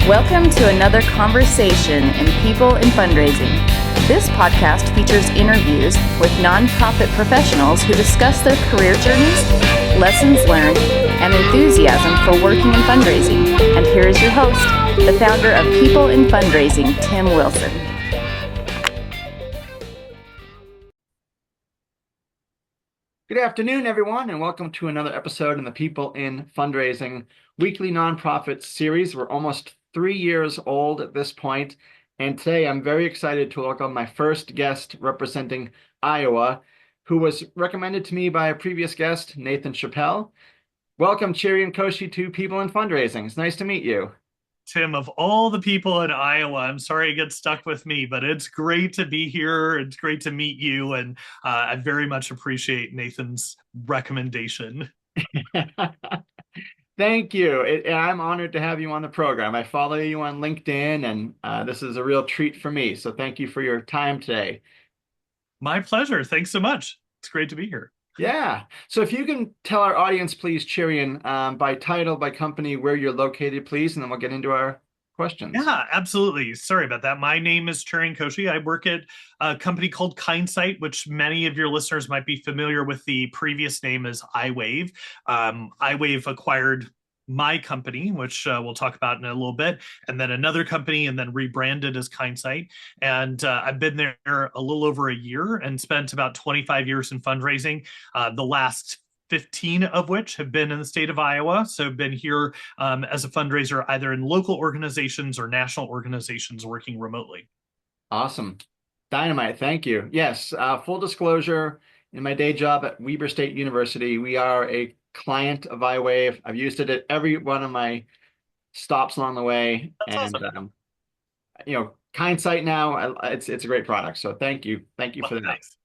Welcome to another conversation in People in Fundraising. This podcast features interviews with nonprofit professionals who discuss their career journeys, lessons learned, and enthusiasm for working in fundraising. And here is your host, the founder of People in Fundraising, Tim Wilson. Good afternoon, everyone, and welcome to another episode in the People in Fundraising weekly nonprofit series. We're almost 3 years old at this point, and today I'm very excited to welcome my first guest representing Iowa, who was recommended to me by a previous guest, Nathan Chappell. Welcome, Cherian Koshy, to People in Fundraising. It's nice to meet you. Tim, of all the people in Iowa, I'm sorry it gets stuck with me, but it's great to be here. It's great to meet you, and I very much appreciate Nathan's recommendation. Thank you. I'm honored to have you on the program. I follow you on LinkedIn, and this is a real treat for me. So thank you for your time today. My pleasure. Thanks so much. It's great to be here. Yeah. So if you can tell our audience, please, Cherian, by title, by company, where you're located, please, and then we'll get into our questions. Yeah, absolutely. Sorry about that. My name is Cherian Koshy. I work at a company called Kindsight, which many of your listeners might be familiar with. The previous name is iWave. iWave acquired my company, which we'll talk about in a little bit, and then another company, and then rebranded as Kindsight. And I've been there a little over a year and spent about 25 years in fundraising. The last 15 of which have been in the state of Iowa. So I've been here as a fundraiser, either in local organizations or national organizations working remotely. Awesome. Dynamite. Thank you. Yes. Full disclosure, in my day job at Weber State University, we are a client of iWave. I've used it at every one of my stops along the way. That's And, awesome. Kindsight now, it's a great product. So thank you. Thank you for that. Thanks.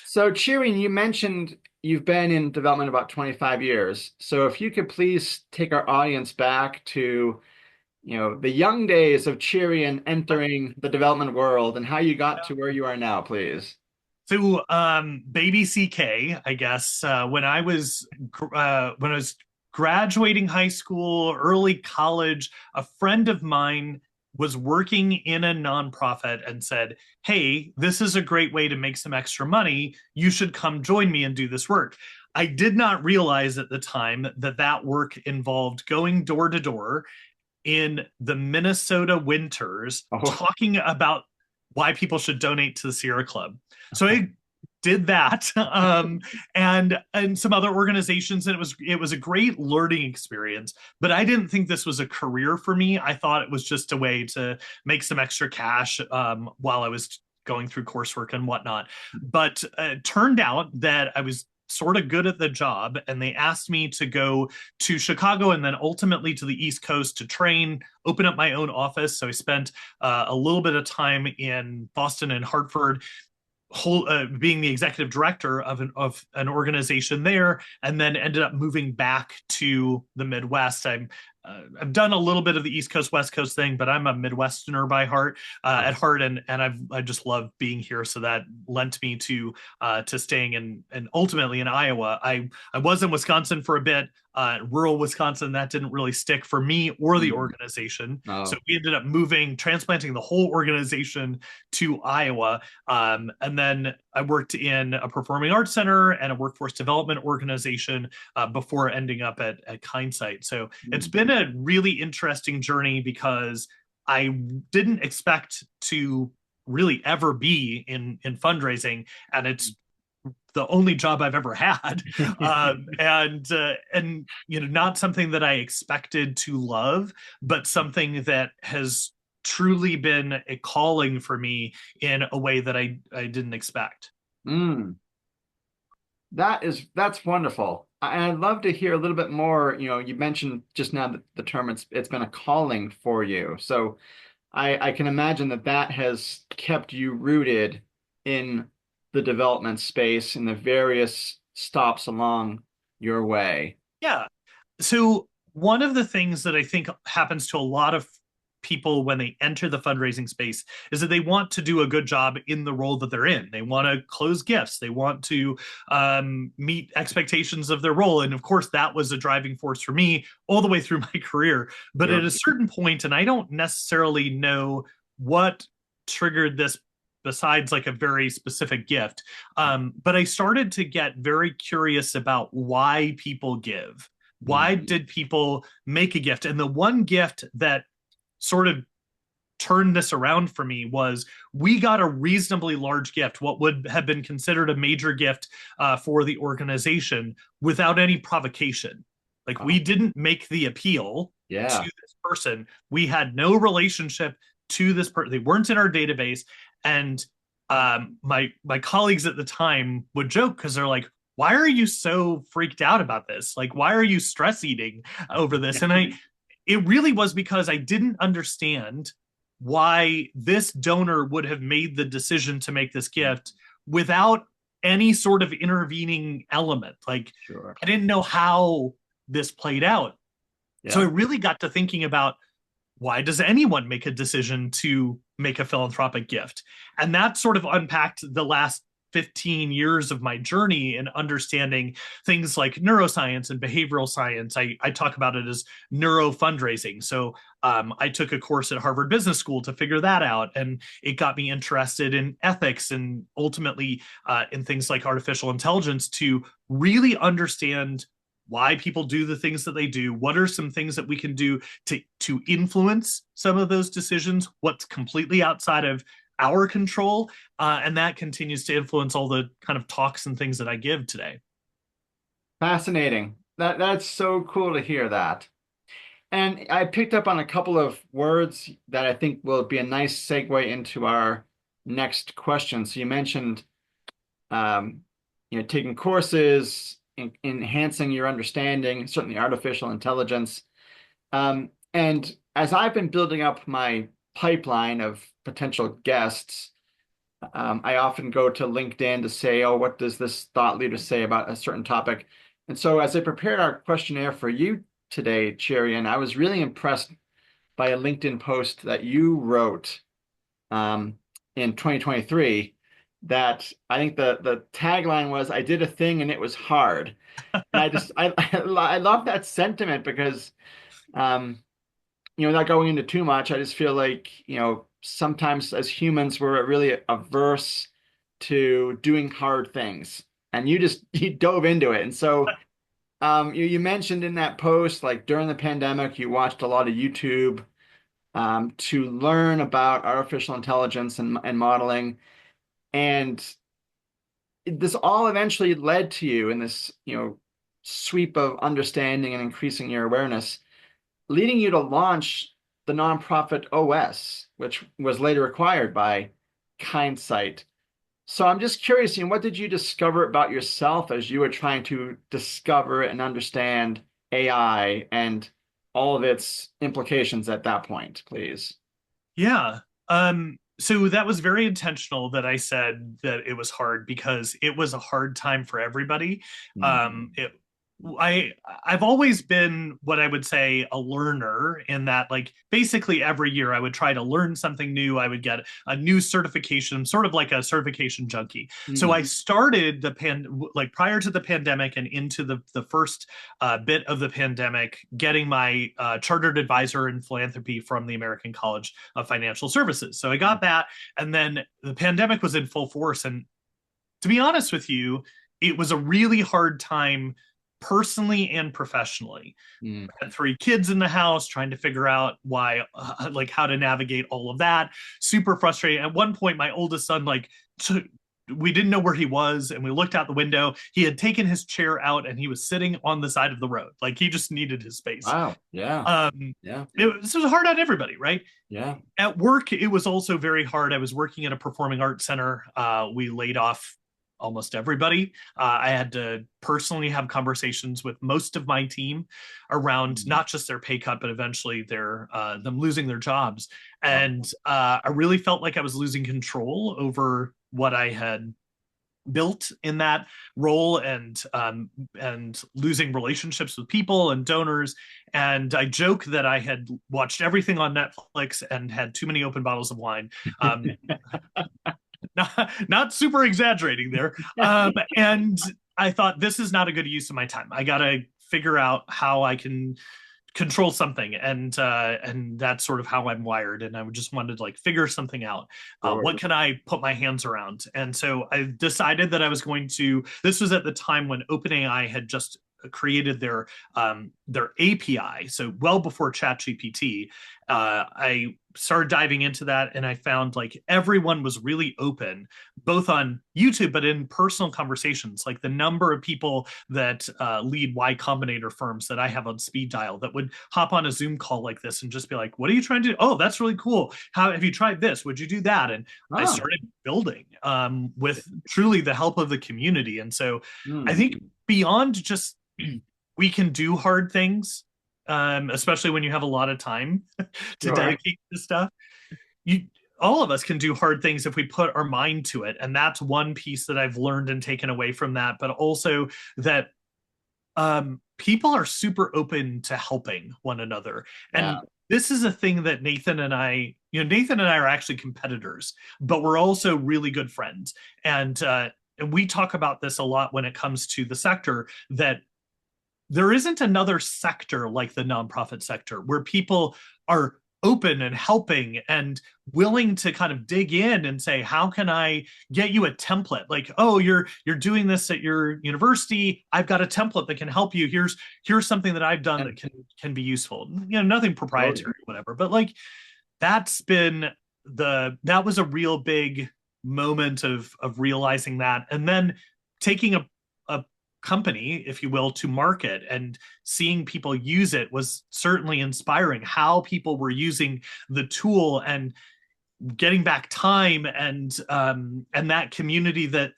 So, Cherian, you mentioned you've been in development about 25 years. So if you could please take our audience back to, the young days of Cherian entering the development world and how you got to where you are now, please. So, baby CK, I guess, when I was graduating high school, early college, a friend of mine was working in a nonprofit and said, "Hey, this is a great way to make some extra money. You should come join me and do this work." I did not realize at the time that that work involved going door to door in the Minnesota winters, talking about why people should donate to the Sierra Club. So I did that, and some other organizations, and it was a great learning experience. But I didn't think this was a career for me. I thought it was just a way to make some extra cash while I was going through coursework and whatnot. But it turned out that I was sort of good at the job, and they asked me to go to Chicago and then ultimately to the East Coast to train, open up my own office. So I spent a little bit of time in Boston and Hartford, being the executive director of an organization there, and then ended up moving back to the Midwest. I've done a little bit of the East Coast, West Coast thing, but I'm a Midwesterner by heart, and I just love being here. So that lent me to staying and ultimately in Iowa. I was in Wisconsin for a bit, rural Wisconsin. That didn't really stick for me or the organization. Oh. So we ended up transplanting the whole organization to Iowa. And then I worked in a performing arts center and a workforce development organization before ending up at Kindsight. So it's been a really interesting journey because I didn't expect to really ever be in fundraising, and it's the only job I've ever had, and not something that I expected to love, but something that has truly been a calling for me in a way that I didn't expect. That's wonderful. I'd love to hear a little bit more. You mentioned just now that the term it's been a calling for you. So I can imagine that has kept you rooted in the development space in the various stops along your way. Yeah. So one of the things that I think happens to a lot of people when they enter the fundraising space is that they want to do a good job in the role that they're in. They want to close gifts. They want to meet expectations of their role. And of course, that was a driving force for me all the way through my career. But Sure. at a certain point, and I don't necessarily know what triggered this besides like a very specific gift, but I started to get very curious about why people give. Why did people make a gift? And the one gift that sort of turned this around for me was we got a reasonably large gift, what would have been considered a major gift for the organization, without any provocation. Like, we didn't make the appeal to this person. We had no relationship to this person. They weren't in our database. And my colleagues at the time would joke because they're like, why are you so freaked out about this? Like, why are you stress eating over this? And it really was because I didn't understand why this donor would have made the decision to make this gift without any sort of intervening element. Like, I didn't know how this played out. So I really got to thinking about, why does anyone make a decision to make a philanthropic gift? And that sort of unpacked the last 15 years of my journey in understanding things like neuroscience and behavioral science. I talk about it as neurofundraising. So I took a course at Harvard Business School to figure that out. And it got me interested in ethics and ultimately in things like artificial intelligence to really understand why people do the things that they do. What are some things that we can do to influence some of those decisions? What's completely outside of our control? And that continues to influence all the kind of talks and things that I give today. Fascinating. That's so cool to hear that. And I picked up on a couple of words that I think will be a nice segue into our next question. So you mentioned, taking courses, enhancing your understanding, certainly artificial intelligence. And as I've been building up my pipeline of potential guests, I often go to LinkedIn to say, oh, what does this thought leader say about a certain topic? And so as I prepared our questionnaire for you today, Cherian, I was really impressed by a LinkedIn post that you wrote in 2023 that I think the tagline was, I did a thing and it was hard. And I love that sentiment because, without going into too much, I just feel like, sometimes as humans, we're really averse to doing hard things. And you dove into it. And so you mentioned in that post, like during the pandemic, you watched a lot of YouTube to learn about artificial intelligence and modeling. And this all eventually led to you in this, sweep of understanding and increasing your awareness, leading you to launch the NonprofitOS, which was later acquired by Kindsight. So I'm just curious, what did you discover about yourself as you were trying to discover and understand AI and all of its implications at that point, please? Yeah. So that was very intentional that I said that it was hard because it was a hard time for everybody. I've always been what I would say a learner, in that like basically every year I would try to learn something new. I would get a new certification, sort of like a certification junkie. So I started prior to the pandemic and into the first bit of the pandemic, getting my chartered advisor in philanthropy from the American College of Financial Services. So I got that, and then the pandemic was in full force. And to be honest with you, it was a really hard time personally and professionally. I had 3 kids in the house, trying to figure out how to navigate all of that. Super frustrating. At one point, my oldest son, we didn't know where he was, and we looked out the window. He had taken his chair out and he was sitting on the side of the road. Like, he just needed his space. Wow. Yeah. This was hard on everybody, right? Yeah. At work, it was also very hard. I was working at a performing arts center. We laid off almost everybody. I had to personally have conversations with most of my team around not just their pay cut, but eventually them losing their jobs. And I really felt like I was losing control over what I had built in that role, and losing relationships with people and donors. And I joke that I had watched everything on Netflix and had too many open bottles of wine. Not super exaggerating there. And I thought, this is not a good use of my time. I got to figure out how I can control something, and that's sort of how I'm wired. And I just wanted to like figure something out. Sure. What can I put my hands around? And so I decided that I was going to. This was at the time when OpenAI had just created their API, so well before ChatGPT. I started diving into that, and I found like everyone was really open, both on YouTube but in personal conversations. Like the number of people that lead Y Combinator firms that I have on speed dial that would hop on a Zoom call like this and just be like, "What are you trying to do? Oh, that's really cool. How have you tried this? Would you do that?" And I started building with truly the help of the community. And so I think beyond just we can do hard things, especially when you have a lot of time to dedicate to stuff. All of us can do hard things if we put our mind to it. And that's one piece that I've learned and taken away from that, but also that people are super open to helping one another. And this is a thing that Nathan and I are actually competitors, but we're also really good friends. And we talk about this a lot when it comes to the sector, that there isn't another sector like the nonprofit sector where people are open and helping and willing to kind of dig in and say, how can I get you a template? Like, oh, you're doing this at your university. I've got a template that can help you. Here's something that I've done that can be useful. Nothing proprietary, whatever. But like that was a real big moment of realizing that. And then taking a company, if you will, to market and seeing people use it was certainly inspiring. How people were using the tool and getting back time and that community that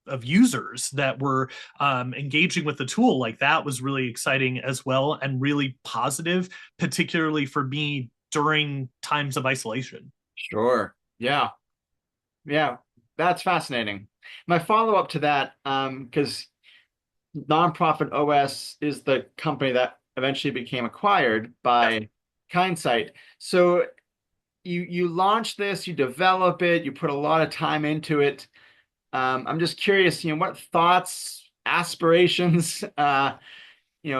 of users that were engaging with the tool, like that was really exciting as well, and really positive, particularly for me during times of isolation. Sure. Yeah. That's fascinating. My follow-up to that, because NonprofitOS is the company that eventually became acquired by Kindsight. So you launch this, you develop it, you put a lot of time into it. I'm just curious, what thoughts, aspirations,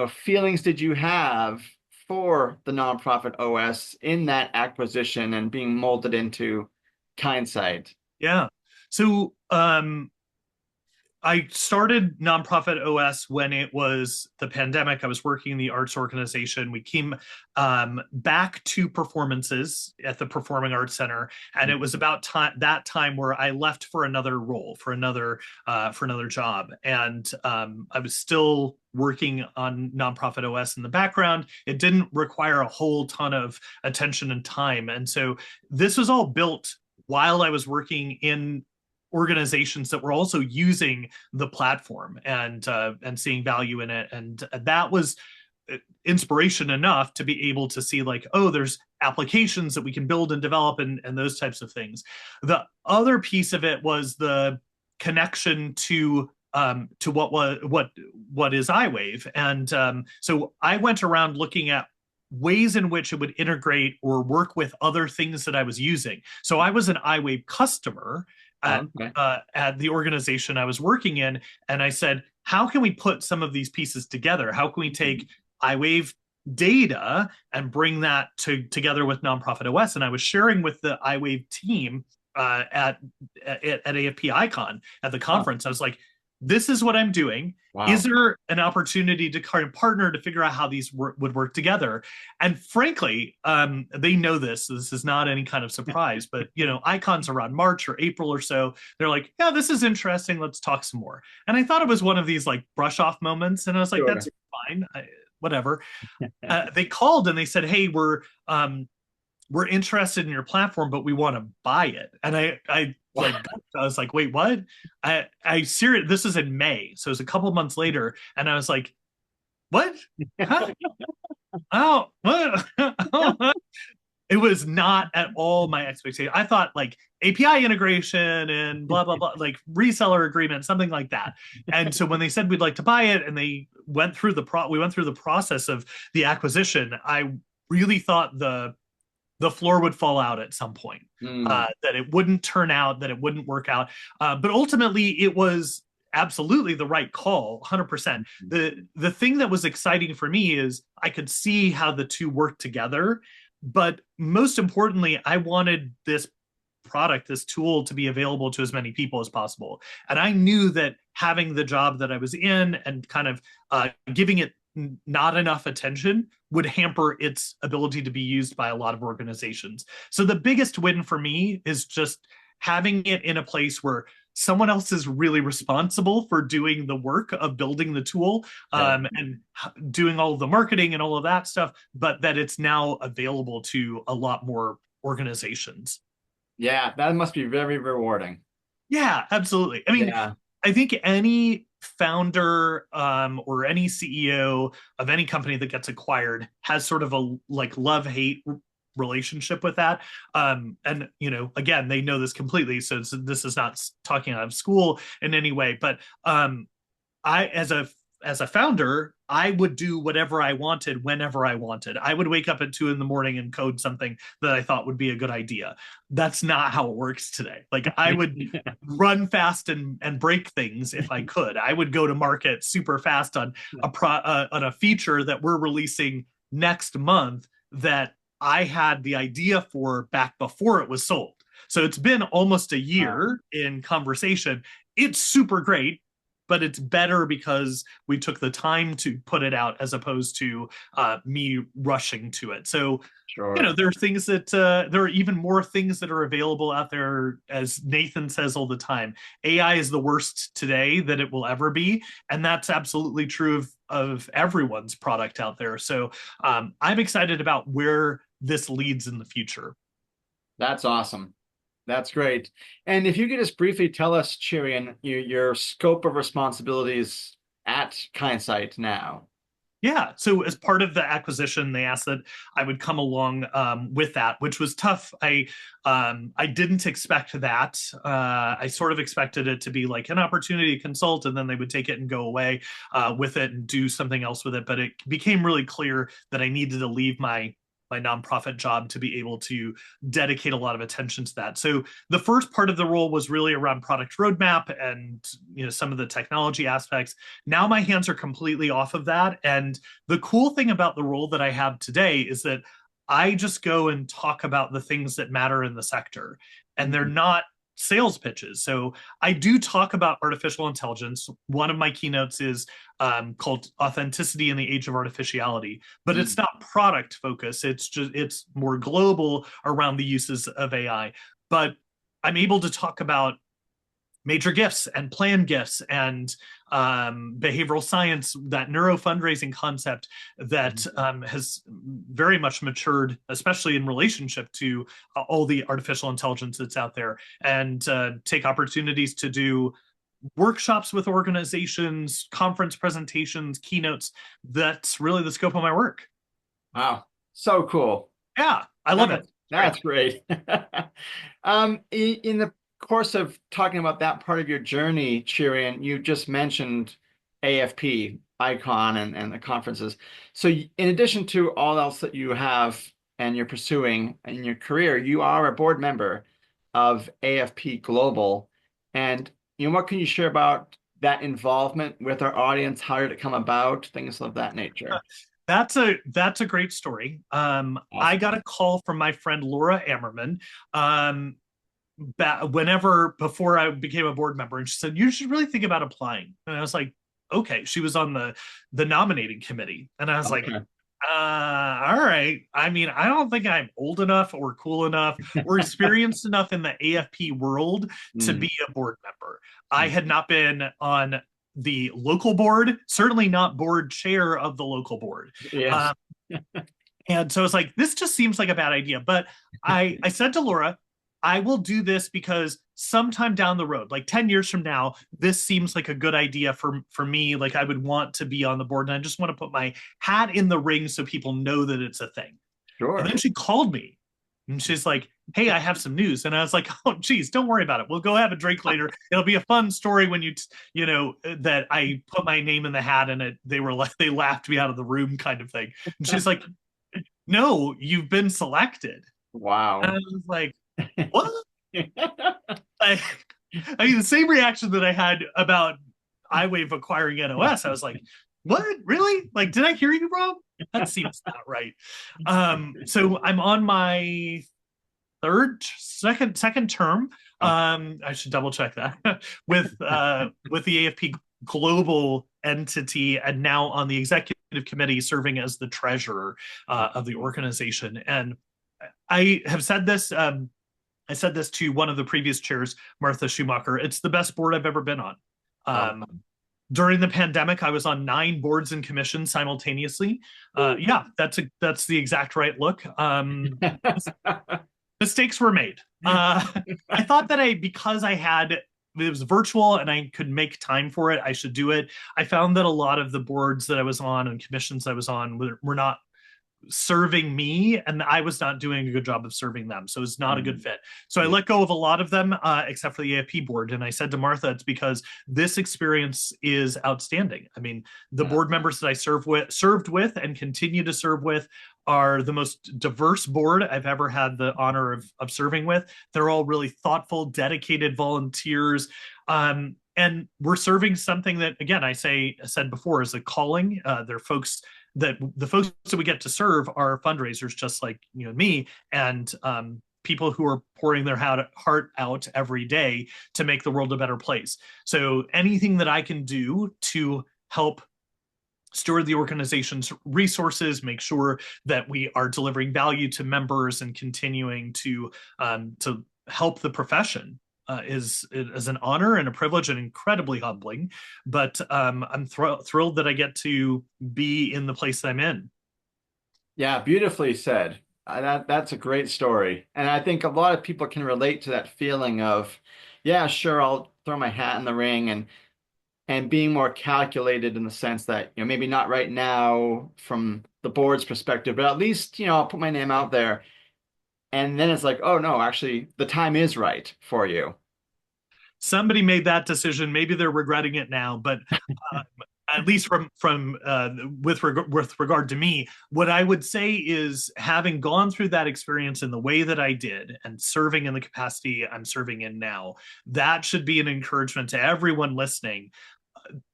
feelings did you have for the NonprofitOS in that acquisition and being molded into Kindsight? Yeah. So I started NonprofitOS when it was the pandemic. I was working in the arts organization. We came back to performances at the Performing Arts Center, and it was about that time where I left for another role, for another job, and I was still working on NonprofitOS in the background. It didn't require a whole ton of attention and time, and so this was all built while I was working in organizations that were also using the platform and seeing value in it. And that was inspiration enough to be able to see like, oh, there's applications that we can build and develop and those types of things. The other piece of it was the connection to what is iWave. And so I went around looking at ways in which it would integrate or work with other things that I was using. So I was an iWave customer at the organization I was working in. And I said, how can we put some of these pieces together? How can we take iWave data and bring that together with NonprofitOS? And I was sharing with the iWave team at AFP Icon at the conference. I was like, this is what I'm doing. Wow. Is there an opportunity to kind of partner to figure out how these would work together? And frankly, they know this. So this is not any kind of surprise, but Icon's around March or April or so. They're like, yeah, this is interesting. Let's talk some more. And I thought it was one of these like brush off moments. And I was like, that's fine. Whatever. They called and they said, hey, we're interested in your platform, but we want to buy it. And I was like, wait, what? I serious. This is in May, so it was a couple months later, and I was like, what? Huh? Oh, what? It was not at all my expectation. I thought like API integration and blah blah blah, like reseller agreement, something like that. And so when they said we'd like to buy it, and they went through we went through the process of the acquisition, I really thought the floor would fall out at some point. That it wouldn't turn out, that it wouldn't work out. But ultimately, it was absolutely the right call, 100%. The thing that was exciting for me is I could see how the two worked together. But most importantly, I wanted this product, this tool, to be available to as many people as possible. And I knew that having the job that I was in and kind of giving it not enough attention would hamper its ability to be used by a lot of organizations. So the biggest win for me is just having it in a place where someone else is really responsible for doing the work of building the tool, and doing all of the marketing and all of that stuff, but that it's now available to a lot more organizations. Yeah, that must be very rewarding. Yeah, absolutely. I mean, I think any founder or any CEO of any company that gets acquired has sort of a like love-hate relationship with that. And again, they know this completely, so this is not talking out of school in any way. But I, as a founder, I would do whatever I wanted whenever I wanted. I would wake up at 2 a.m. and code something that I thought would be a good idea. That's not how it works today. Like I would run fast and break things if I could. I would go to market super fast on a feature that we're releasing next month that I had the idea for back before it was sold. So it's been almost a year in conversation. It's super great, but it's better because we took the time to put it out as opposed to me rushing to it. So, there are things that there are even more things that are available out there. As Nathan says all the time, AI is the worst today that it will ever be. And that's absolutely true of everyone's product out there. So I'm excited about where this leads in the future. That's awesome. That's great. And if you could just briefly tell us, Cherian, your scope of responsibilities at Kindsight now. Yeah. So as part of the acquisition, they asked that I would come along with that, which was tough. I didn't expect that. I sort of expected it to be like an opportunity to consult, and then they would take it and go away with it and do something else with it. But it became really clear that I needed to leave my nonprofit job to be able to dedicate a lot of attention to that. So the first part of the role was really around product roadmap and some of the technology aspects. Now my hands are completely off of that. And the cool thing about the role that I have today is that I just go and talk about the things that matter in the sector. And they're not sales pitches. So I do talk about artificial intelligence. One of my keynotes is called Authenticity in the Age of Artificiality, but it's not product focused. It's more global around the uses of AI. But I'm able to talk about major gifts and planned gifts and behavioral science, that neurofundraising concept that has very much matured, especially in relationship to all the artificial intelligence that's out there, and take opportunities to do workshops with organizations, conference presentations, keynotes. That's really the scope of my work. Wow. So cool. Yeah, I love it. That's great. In the course of talking about that part of your journey, Cherian, you just mentioned AFP, Icon, and the conferences. So in addition to all else that you have and you're pursuing in your career, you are a board member of AFP Global. And what can you share about that involvement with our audience? How did it come about? Things of that nature. That's a great story. Awesome. I got a call from my friend Laura Ammerman before I became a board member, and she said, you should really think about applying. And I was like, okay. She was on the nominating committee, and I was like, all right. I mean, I don't think I'm old enough or cool enough or experienced enough in the AFP world to be a board member. I had not been on the local board, certainly not board chair of the local board. Yes. And so it's like, this just seems like a bad idea. But I said to Laura, I will do this because sometime down the road, like 10 years from now, this seems like a good idea for me. Like I would want to be on the board, and I just want to put my hat in the ring so people know that it's a thing. Sure. And then she called me And she's like, hey, I have some news. And I was like, oh, geez, don't worry about it. We'll go have a drink later. It'll be a fun story when that I put my name in the hat and they laughed me out of the room kind of thing. And she's like, no, you've been selected. And I Wow. was like, what? I, I mean, the same reaction that I had about iWave acquiring NOS. I was like, what? Really? Like, did I hear you wrong? That seems not right. So I'm on my second term. I should double check that with the AFP global entity, and now on the executive committee, serving as the treasurer of the organization. And I have said this. I said this to one of the previous chairs, Martha Schumacher. It's the best board I've ever been on. During the pandemic, I was on 9 boards and commissions simultaneously. Yeah, that's the exact right look. Mistakes were made. I thought that because it was virtual and I could make time for it, I should do it. I found that a lot of the boards that I was on and commissions I was on were not serving me, and I was not doing a good job of serving them. So it's not a good fit. So I let go of a lot of them, except for the AFP board. And I said to Martha, it's because this experience is outstanding. I mean, the board members that I served with and continue to serve with are the most diverse board I've ever had the honor of serving with. They're all really thoughtful, dedicated volunteers. And we're serving something that, again, I said before, is a calling. They're folks that we get to serve are fundraisers just like you and me, and people who are pouring their heart out every day to make the world a better place. So anything that I can do to help steward the organization's resources, make sure that we are delivering value to members and continuing to help the profession is an honor and a privilege and incredibly humbling. But I'm thrilled that I get to be in the place that I'm in. Yeah, beautifully said. That's a great story. And I think a lot of people can relate to that feeling of, yeah, sure, I'll throw my hat in the ring and being more calculated in the sense that, maybe not right now from the board's perspective, but at least, I'll put my name out there. And then it's like, oh no, actually the time is right for you. Somebody made that decision. Maybe they're regretting it now, but at least with regard to me, what I would say is, having gone through that experience in the way that I did and serving in the capacity I'm serving in now, that should be an encouragement to everyone listening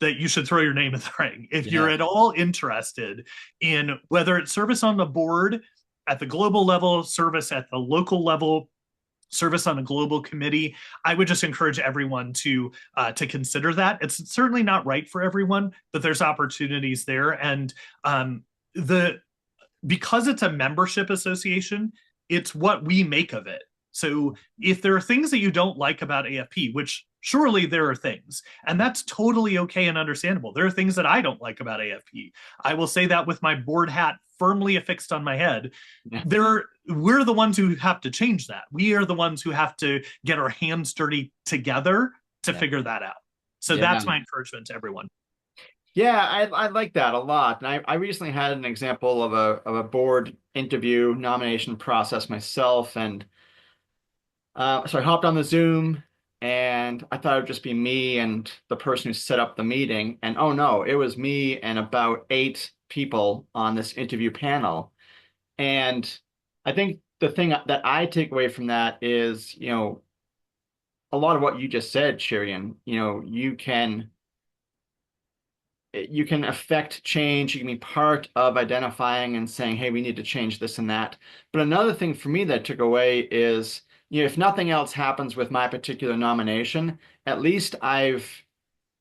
that you should throw your name in the ring. If you're at all interested in whether it's service on the board at the global level, service at the local level, service on a global committee, I would just encourage everyone to consider that. It's certainly not right for everyone, but there's opportunities there. And because it's a membership association, it's what we make of it. So if there are things that you don't like about AFP, which surely there are things, and that's totally okay and understandable. There are things that I don't like about AFP. I will say that with my board hat firmly affixed on my head. We're the ones who have to change that. We are the ones who have to get our hands dirty together to figure that out. So that's my encouragement to everyone. Yeah, I like that a lot. And I recently had an example of a board interview nomination process myself. And so I hopped on the Zoom, and I thought it would just be me and the person who set up the meeting. And oh no, it was me and about 8 people on this interview panel. And I think the thing that I take away from that is, a lot of what you just said, Cherian. You can affect change. You can be part of identifying and saying, hey, we need to change this and that. But another thing for me that I took away is, if nothing else happens with my particular nomination, at least I've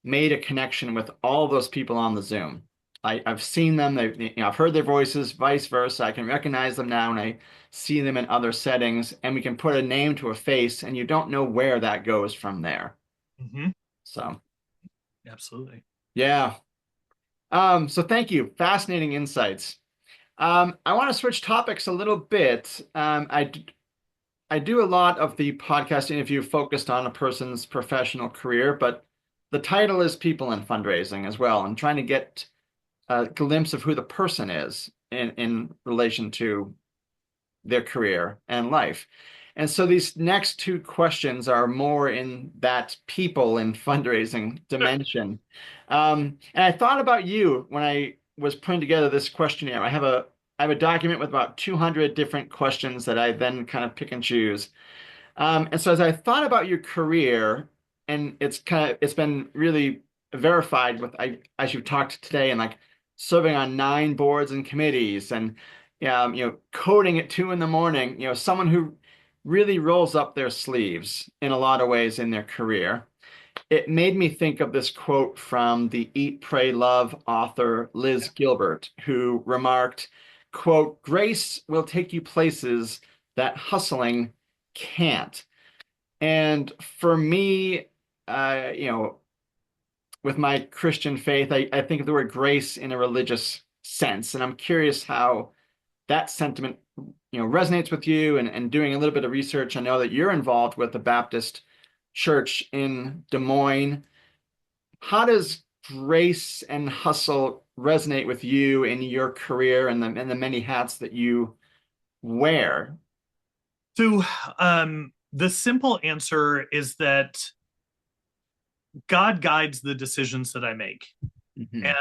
made a connection with all those people on the Zoom. I've seen them. I've heard their voices, vice versa. I can recognize them now, and I see them in other settings, and we can put a name to a face, and you don't know where that goes from there. Mm-hmm. So, absolutely. Yeah. So thank you. Fascinating insights. I want to switch topics a little bit. I do a lot of the podcast interview focused on a person's professional career, but the title is People in Fundraising as well, and trying to get a glimpse of who the person is in relation to their career and life. And so these next two questions are more in that people and fundraising dimension. And I thought about you when I was putting together this questionnaire. I have a document with about 200 different questions that I then kind of pick and choose. And so as I thought about your career, and it's been really verified with as you've talked today, and like serving on 9 boards and committees, and coding at 2 in the morning. Someone who really rolls up their sleeves in a lot of ways in their career. It made me think of this quote from the Eat, Pray, Love author Liz Gilbert, who remarked, quote, "Grace will take you places that hustling can't." And for me, with my Christian faith, I think of the word grace in a religious sense. And I'm curious how that sentiment, resonates with you, and doing a little bit of research. I know that you're involved with the Baptist Church in Des Moines. How does grace and hustle resonate with you in your career and the many hats that you wear? So, the simple answer is that God guides the decisions that I make. Mhm.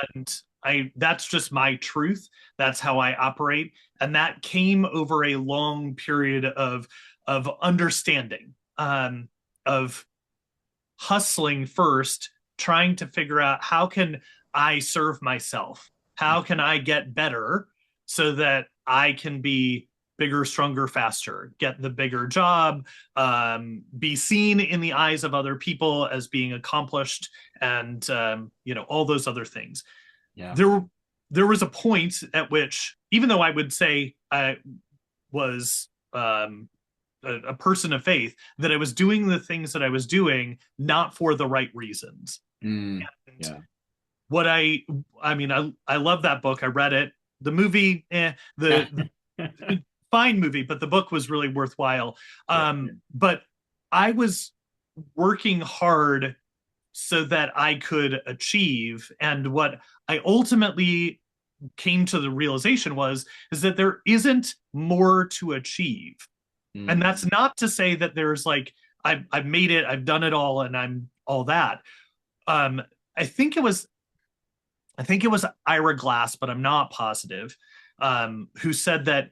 And that's just my truth. That's how I operate. And that came over a long period of understanding, of hustling first, trying to figure out how can I serve myself? How can I get better so that I can be bigger, stronger, faster, get the bigger job, be seen in the eyes of other people as being accomplished, and all those other things. Yeah. There was a point at which, even though I would say I was a person of faith, that I was doing the things that I was doing not for the right reasons. Yeah. What I mean, I love that book. I read it. The movie, the fine movie, but the book was really worthwhile. But I was working hard so that I could achieve. And what I ultimately came to the realization is that there isn't more to achieve. And that's not to say that there's like, I've made it, I've done it all, and I'm all that. Um, I think it was Ira Glass, but I'm not positive, who said that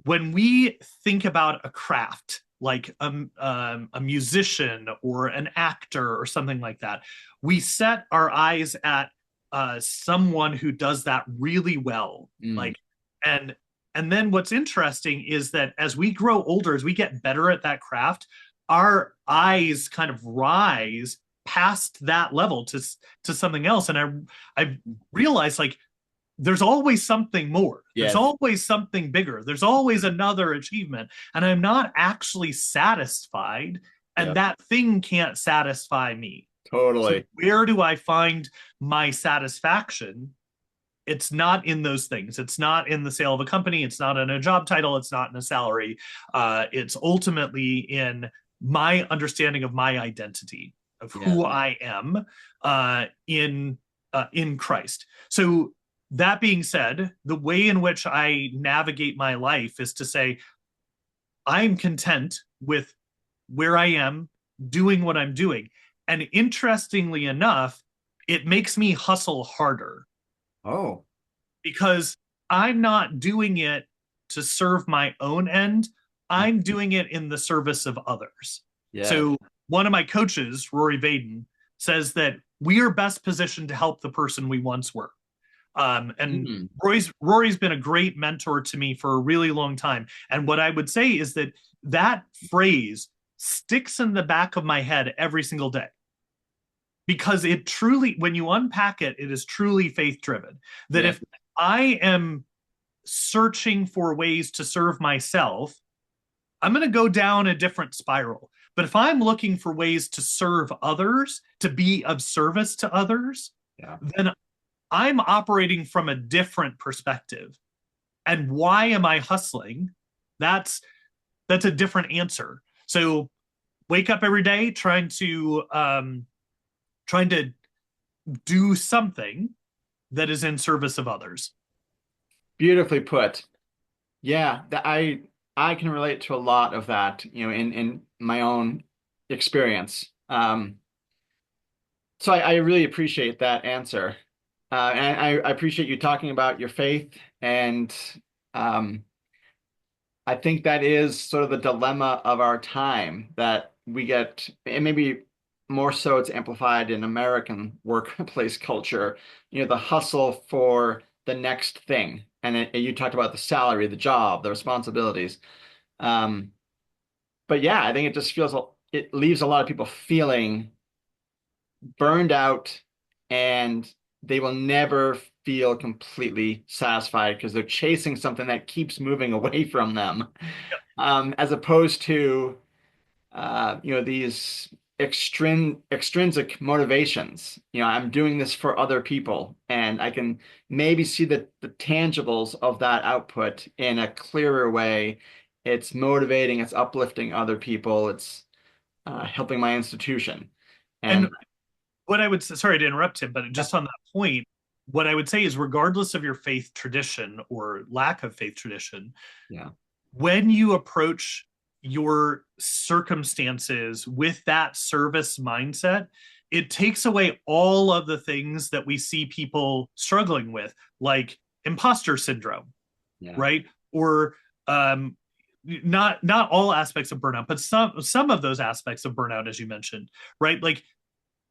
when we think about a craft, like a musician or an actor or something like that, we set our eyes at someone who does that really well. Like, and then what's interesting is that as we grow older, as we get better at that craft, our eyes kind of rise past that level to something else. And I realized, like, there's always something more. Yes. There's always something bigger. There's always another achievement. And I'm not actually satisfied. And that thing can't satisfy me. Totally. So where do I find my satisfaction? It's not in those things. It's not in the sale of a company. It's not in a job title. It's not in a salary. It's ultimately in my understanding of my identity, of who I am in Christ. So that being said, the way in which I navigate my life is to say, I'm content with where I am, doing what I'm doing. And interestingly enough, it makes me hustle harder. Oh. Because I'm not doing it to serve my own end. I'm doing it in the service of others. Yes. So one of my coaches, Rory Vaden, says that we are best positioned to help the person we once were. And Rory's been a great mentor to me for a really long time. And what I would say is that that phrase sticks in the back of my head every single day. Because it truly, when you unpack it, it is truly faith driven. That if I am searching for ways to serve myself, I'm going to go down a different spiral. But if I'm looking for ways to serve others, to be of service to others, then I'm operating from a different perspective. And why am I hustling? That's a different answer. So wake up every day trying to do something that is in service of others. Beautifully put. Yeah, I can relate to a lot of that, in my own experience. So I really appreciate that answer. And I appreciate you talking about your faith. And um, I think that is sort of the dilemma of our time that we get, and maybe more so it's amplified in American workplace culture, the hustle for the next thing. And you talked about the salary, the job, the responsibilities. Um, but yeah, I think it just it leaves a lot of people feeling burned out, and they will never feel completely satisfied because they're chasing something that keeps moving away from them, as opposed to these extrinsic motivations. I'm doing this for other people, and I can maybe see the tangibles of that output in a clearer way. It's motivating, it's uplifting other people, it's helping my institution. And And what I would say, sorry to interrupt him, but yeah, just on that point, what I would say is regardless of your faith tradition or lack of faith tradition, yeah, when you approach your circumstances with that service mindset, it takes away all of the things that we see people struggling with, like imposter syndrome, yeah, right? Or not all aspects of burnout, but some of those aspects of burnout, as you mentioned, right? Like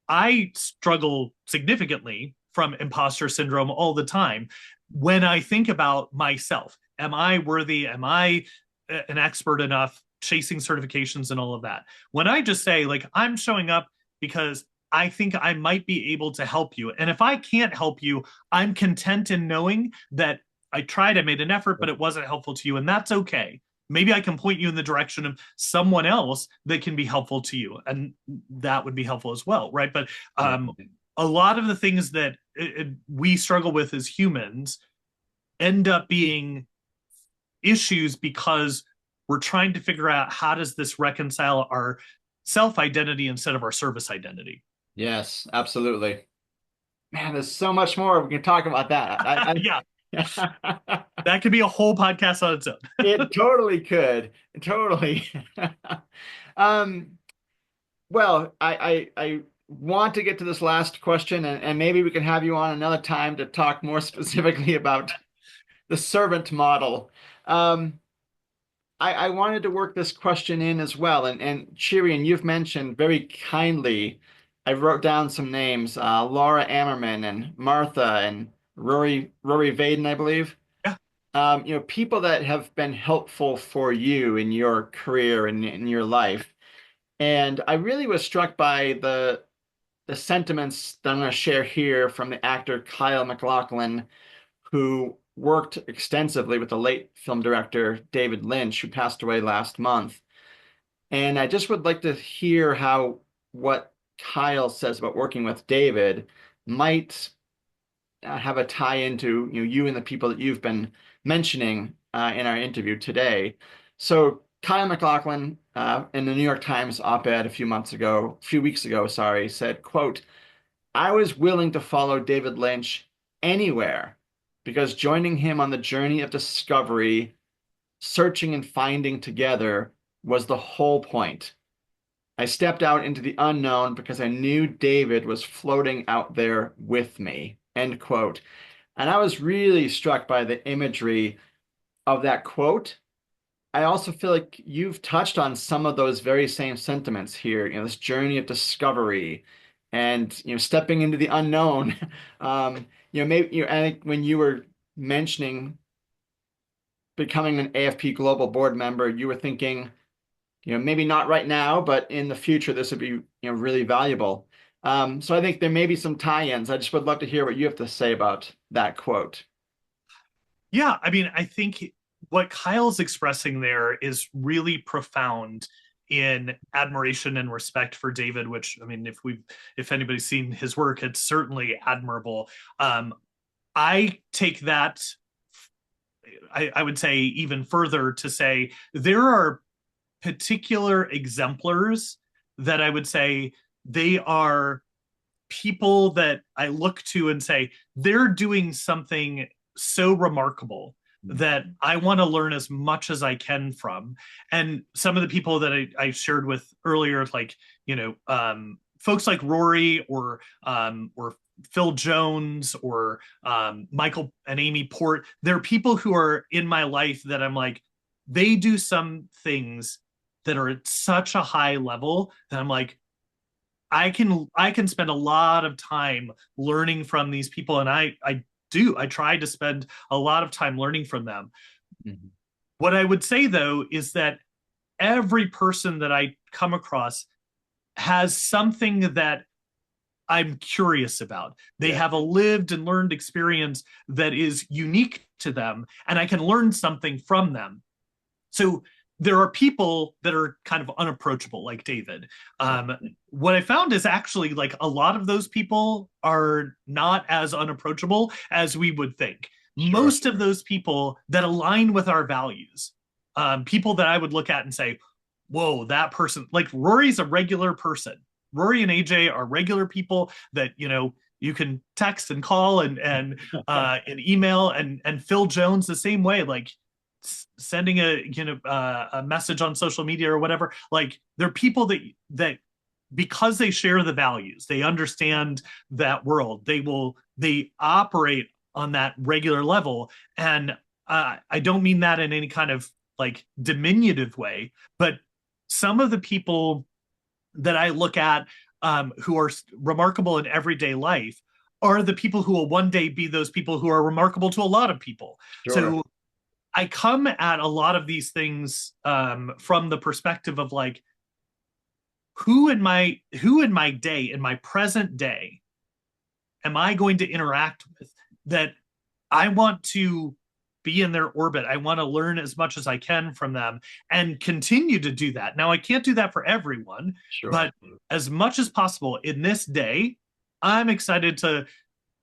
I struggle significantly from imposter syndrome all the time when I think about myself. Am I worthy? Am I an expert enough? Chasing certifications and all of that. When I just say, like, I'm showing up because I think I might be able to help you. And if I can't help you, I'm content in knowing that I tried, I made an effort, but it wasn't helpful to you. And that's okay. Maybe I can point you in the direction of someone else that can be helpful to you. And that would be helpful as well. Right. But yeah. a lot of the things that we struggle with as humans end up being issues because we're trying to figure out how does this reconcile our self-identity instead of our service identity. Yes, absolutely. Man, there's so much more we can talk about that. Yeah, I that could be a whole podcast on its own. it totally could. Totally. Um, well, I want to get to this last question, and maybe we can have you on another time to talk more specifically about the servant model. Um, I wanted to work this question in as well. And Cherian, you've mentioned very kindly, I wrote down some names, Laura Ammerman and Martha and Rory Vaden, I believe. Yeah. People that have been helpful for you in your career and in your life. And I really was struck by the sentiments that I'm going to share here from the actor Kyle MacLachlan, who worked extensively with the late film director David Lynch, who passed away last month. And I just would like to hear how what Kyle says about working with David might have a tie into you and the people that you've been mentioning in our interview today. So Kyle MacLachlan, in the New York Times op-ed a few weeks ago, sorry, said, quote, I was willing to follow David Lynch anywhere because joining him on the journey of discovery, searching and finding together was the whole point. I stepped out into the unknown because I knew David was floating out there with me. End quote. And I was really struck by the imagery of that quote. I also feel like you've touched on some of those very same sentiments here, this journey of discovery and, stepping into the unknown. Maybe, I think when you were mentioning becoming an AFP Global board member, you were thinking, maybe not right now, but in the future, this would be, really valuable. So I think there may be some tie-ins. I just would love to hear what you have to say about that quote. Yeah, I mean, I think what Kyle's expressing there is really profound in admiration and respect for David, which I mean, if anybody's seen his work, it's certainly admirable. I take that, I would say, even further to say there are particular exemplars that I would say they are people that I look to and say they're doing something so remarkable that I want to learn as much as I can from. And some of the people that I shared with earlier, like, folks like Rory or Phil Jones or Michael and Amy Port, they're people who are in my life that I'm like, they do some things that are at such a high level that I'm like, I can spend a lot of time learning from these people, and I try to spend a lot of time learning from them. Mm-hmm. What I would say though is that every person that I come across has something that I'm curious about. They have a lived and learned experience that is unique to them, and I can learn something from them. So there are people that are kind of unapproachable, like David. What I found is actually like a lot of those people are not as unapproachable as we would think. Sure. Most of those people that align with our values, people that I would look at and say, whoa, that person, like Rory's a regular person. Rory and AJ are regular people that, you can text and call and email, and Phil Jones the same way, like sending a message on social media or whatever. Like they're people that because they share the values, they understand that world, they operate on that regular level. And I don't mean that in any kind of like diminutive way, but some of the people that I look at who are remarkable in everyday life are the people who will one day be those people who are remarkable to a lot of people. Sure. So I come at a lot of these things from the perspective of like, who in my day, in my present day, am I going to interact with that I want to be in their orbit? I want to learn as much as I can from them and continue to do that. Now, I can't do that for everyone, sure, but as much as possible in this day, I'm excited to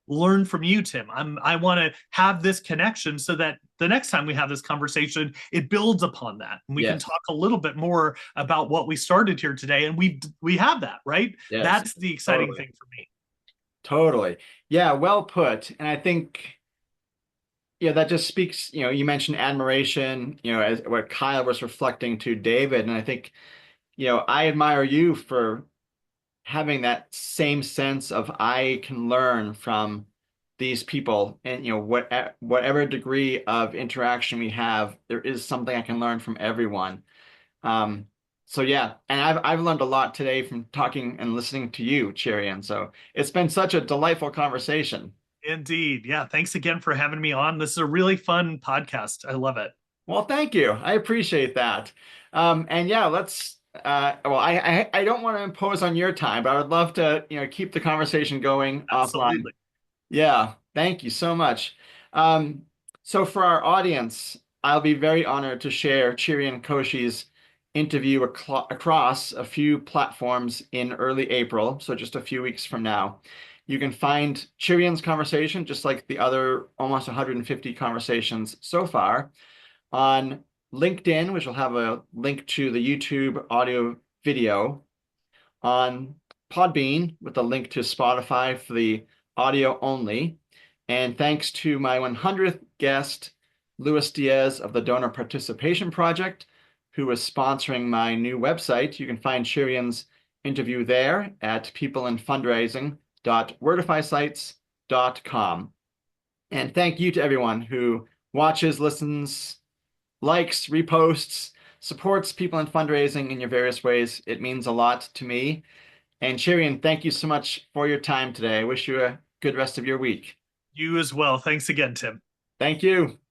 learn from you, Tim. I want to have this connection so that the next time we have this conversation, it builds upon that. And we can talk a little bit more about what we started here today. And we have that, right? Yes. That's the exciting thing for me. Totally. Yeah, well put. And I think, that just speaks, you mentioned admiration, as what Kyle was reflecting to David. And I think, I admire you for having that same sense of I can learn from these people, and whatever degree of interaction we have, there is something I can learn from everyone. So yeah, and I've learned a lot today from talking and listening to you, Cherian. So it's been such a delightful conversation. Indeed. Yeah. Thanks again for having me on. This is a really fun podcast. I love it. Well, thank you. I appreciate that. And yeah, let's well, I don't want to impose on your time, but I would love to, keep the conversation going offline. Yeah, thank you so much. So for our audience, I'll be very honored to share Cherian Koshy's interview across a few platforms in early April, so just a few weeks from now. You can find Cherian's conversation, just like the other almost 150 conversations so far, on LinkedIn, which will have a link to the YouTube audio video, on Podbean with a link to Spotify for the audio only. And thanks to my 100th guest, Luis Diaz of the Donor Participation Project, who is sponsoring my new website. You can find Cherian's interview there at peopleinfundraising.wordifysites.com. And thank you to everyone who watches, listens, likes, reposts, supports People in Fundraising in your various ways. It means a lot to me. And Cherian, thank you so much for your time today. I wish you a good rest of your week. You as well. Thanks again, Tim. Thank you.